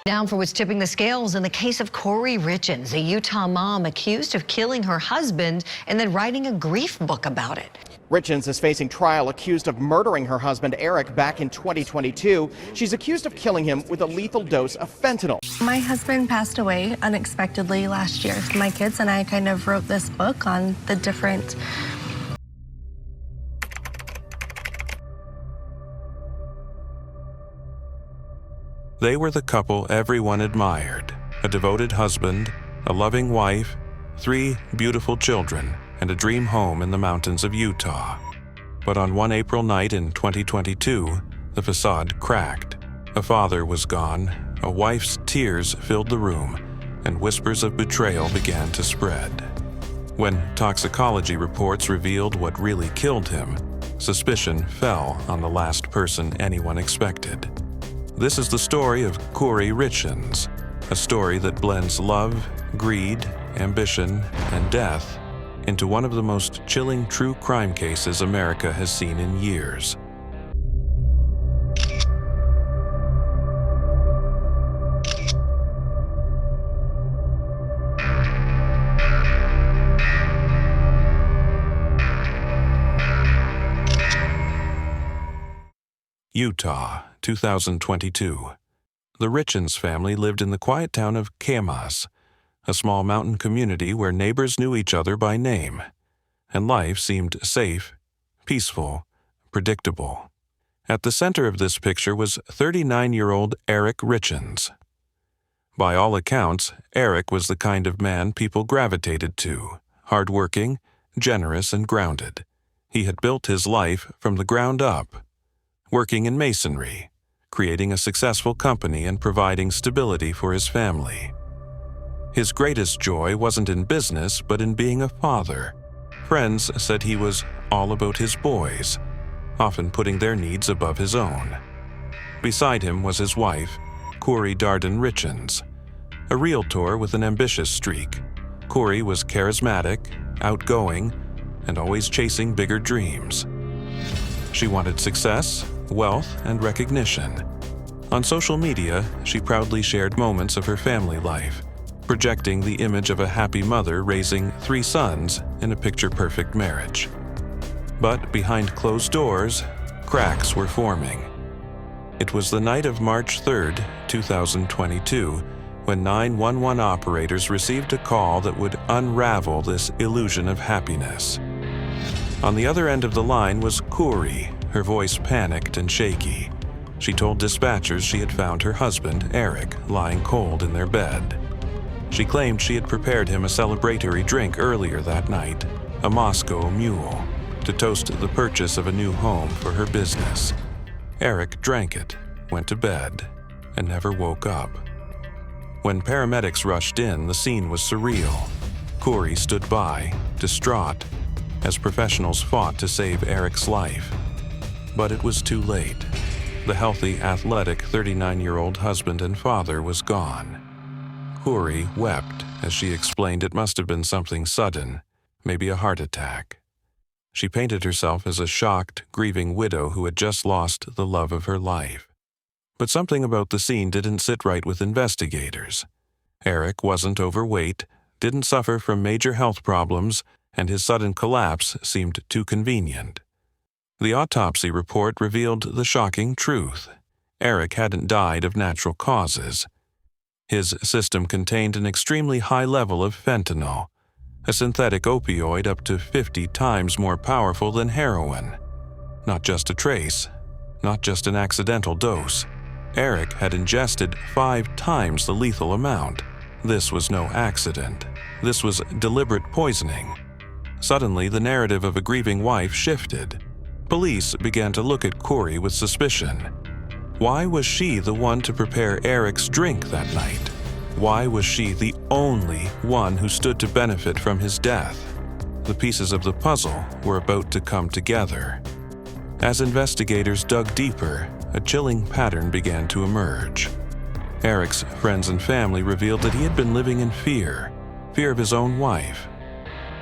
Down for what's tipping the scales in the case of Kouri Richins, a Utah mom accused of killing her husband and then writing a grief book about it. Richins is facing trial accused of murdering her husband Eric back in 2022. She's accused of killing him with a lethal dose of fentanyl. My husband passed away unexpectedly last year. My kids and I kind of wrote this book on the different They were the couple everyone admired, a devoted husband, a loving wife, 3 beautiful children, and a dream home in the mountains of Utah. But on one April night in 2022, the facade cracked. A father was gone, a wife's tears filled the room, and whispers of betrayal began to spread. When toxicology reports revealed what really killed him, suspicion fell on the last person anyone expected. This is the story of Kouri Richins, a story that blends love, greed, ambition, and death into one of the most chilling true crime cases America has seen in years. Utah, 2022. The Richins family lived in the quiet town of Kamas, a small mountain community where neighbors knew each other by name, and life seemed safe, peaceful, predictable. At the center of this picture was 39-year-old Eric Richins. By all accounts, Eric was the kind of man people gravitated to, hardworking, generous, and grounded. He had built his life from the ground up, working in masonry, creating a successful company and providing stability for his family. His greatest joy wasn't in business, but in being a father. Friends said he was all about his boys, often putting their needs above his own. Beside him was his wife, Kouri Richins, a realtor with an ambitious streak. Kouri was charismatic, outgoing, and always chasing bigger dreams. She wanted success, wealth, and recognition. On social media, she proudly shared moments of her family life, projecting the image of a happy mother raising 3 sons in a picture-perfect marriage. But behind closed doors, cracks were forming. It was the night of March 3, 2022, when 911 operators received a call that would unravel this illusion of happiness. On the other end of the line was Kouri, her voice panicked and shaky. She told dispatchers she had found her husband, Eric, lying cold in their bed. She claimed she had prepared him a celebratory drink earlier that night, a Moscow Mule, to toast the purchase of a new home for her business. Eric drank it, went to bed, and never woke up. When paramedics rushed in, the scene was surreal. Kouri stood by, distraught, as professionals fought to save Eric's life. But it was too late. The healthy, athletic 39-year-old husband and father was gone. Kouri wept as she explained it must have been something sudden, maybe a heart attack. She painted herself as a shocked, grieving widow who had just lost the love of her life. But something about the scene didn't sit right with investigators. Eric wasn't overweight, didn't suffer from major health problems, and his sudden collapse seemed too convenient. The autopsy report revealed the shocking truth. Eric hadn't died of natural causes. His system contained an extremely high level of fentanyl, a synthetic opioid up to 50 times more powerful than heroin. Not just a trace, not just an accidental dose. Eric had ingested 5 times the lethal amount. This was no accident. This was deliberate poisoning. Suddenly, the narrative of a grieving wife shifted. Police began to look at Kouri with suspicion. Why was she the one to prepare Eric's drink that night? Why was she the only one who stood to benefit from his death? The pieces of the puzzle were about to come together. As investigators dug deeper, a chilling pattern began to emerge. Eric's friends and family revealed that he had been living in fear of his own wife.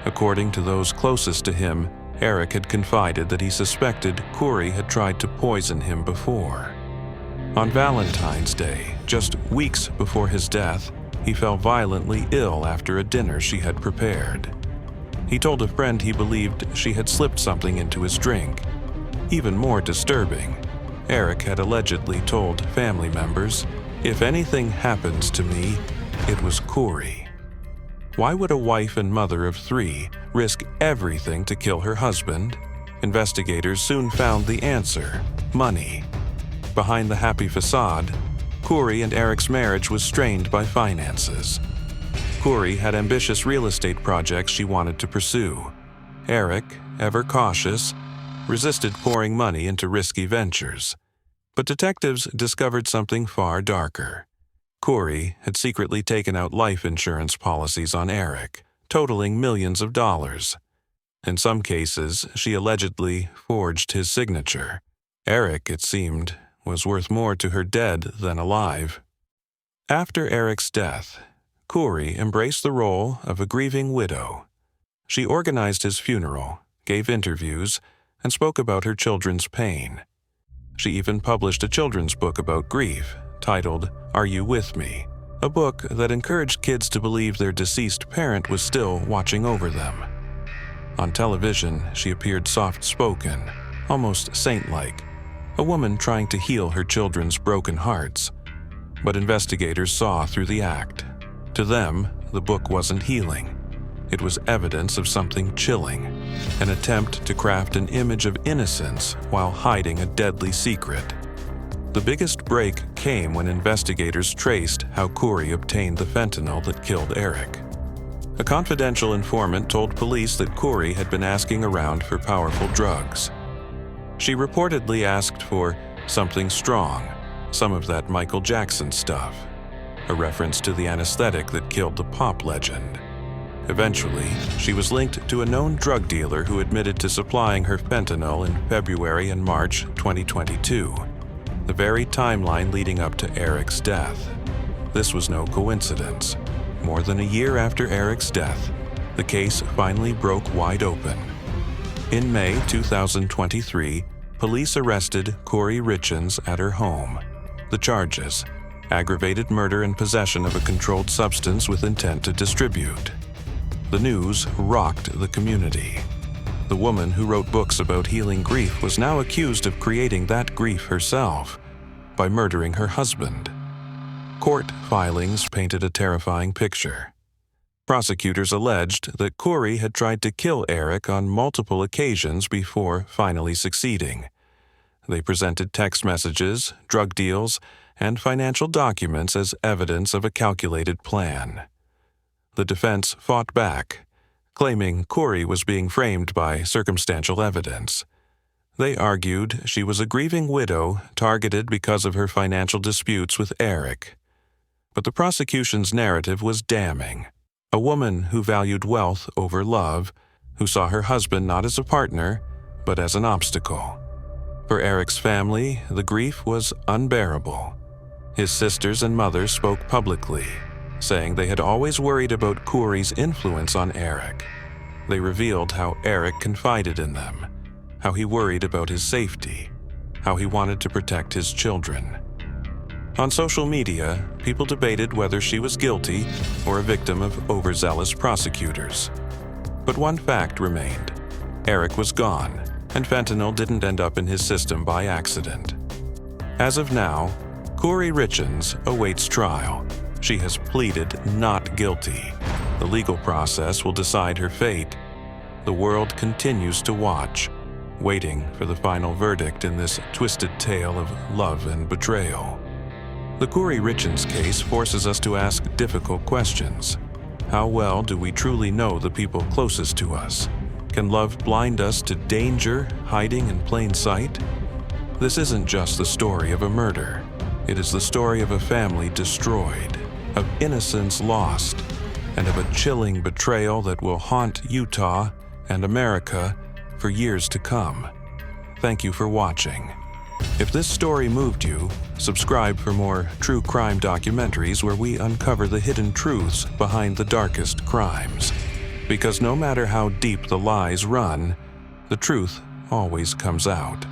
According to those closest to him, Eric had confided that he suspected Kouri had tried to poison him before. On Valentine's Day, just weeks before his death, he fell violently ill after a dinner she had prepared. He told a friend he believed she had slipped something into his drink. Even more disturbing, Eric had allegedly told family members, "If anything happens to me, it was Kouri." Why would a wife and mother of 3 risk everything to kill her husband? Investigators soon found the answer: money. Behind the happy facade, Kouri and Eric's marriage was strained by finances. Kouri had ambitious real estate projects she wanted to pursue. Eric, ever cautious, resisted pouring money into risky ventures. But detectives discovered something far darker. Kouri had secretly taken out life insurance policies on Eric, totaling millions of dollars. In some cases, she allegedly forged his signature. Eric, it seemed, was worth more to her dead than alive. After Eric's death, Kouri embraced the role of a grieving widow. She organized his funeral, gave interviews, and spoke about her children's pain. She even published a children's book about grief, titled "Are You With Me?", a book that encouraged kids to believe their deceased parent was still watching over them. On television, she appeared soft-spoken, almost saint-like, a woman trying to heal her children's broken hearts. But investigators saw through the act. To them, the book wasn't healing. It was evidence of something chilling, an attempt to craft an image of innocence while hiding a deadly secret. The biggest break came when investigators traced how Kouri obtained the fentanyl that killed Eric. A confidential informant told police that Kouri had been asking around for powerful drugs. She reportedly asked for something strong, some of that Michael Jackson stuff, a reference to the anesthetic that killed the pop legend. Eventually, she was linked to a known drug dealer who admitted to supplying her fentanyl in February and March 2022, the very timeline leading up to Eric's death. This was no coincidence. More than a year after Eric's death, the case finally broke wide open. In May 2023, police arrested Kouri Richins at her home. The charges: aggravated murder and possession of a controlled substance with intent to distribute. The news rocked the community. The woman who wrote books about healing grief was now accused of creating that grief herself by murdering her husband. Court filings painted a terrifying picture. Prosecutors alleged that Kouri had tried to kill Eric on multiple occasions before finally succeeding. They presented text messages, drug deals, and financial documents as evidence of a calculated plan. The defense fought back, claiming Kouri was being framed by circumstantial evidence. They argued she was a grieving widow targeted because of her financial disputes with Eric. But the prosecution's narrative was damning. A woman who valued wealth over love, who saw her husband not as a partner, but as an obstacle. For Eric's family, the grief was unbearable. His sisters and mother spoke publicly, saying they had always worried about Kouri's influence on Eric. They revealed how Eric confided in them, how he worried about his safety, how he wanted to protect his children. On social media, people debated whether she was guilty or a victim of overzealous prosecutors. But one fact remained: Eric was gone, and fentanyl didn't end up in his system by accident. As of now, Kouri Richins awaits trial. She has pleaded not guilty. The legal process will decide her fate. The world continues to watch, waiting for the final verdict in this twisted tale of love and betrayal. The Kouri Richins case forces us to ask difficult questions. How well do we truly know the people closest to us? Can love blind us to danger hiding in plain sight? This isn't just the story of a murder. It is the story of a family destroyed, of innocence lost, and of a chilling betrayal that will haunt Utah and America for years to come. Thank you for watching. If this story moved you, subscribe for more true crime documentaries where we uncover the hidden truths behind the darkest crimes. Because no matter how deep the lies run, the truth always comes out.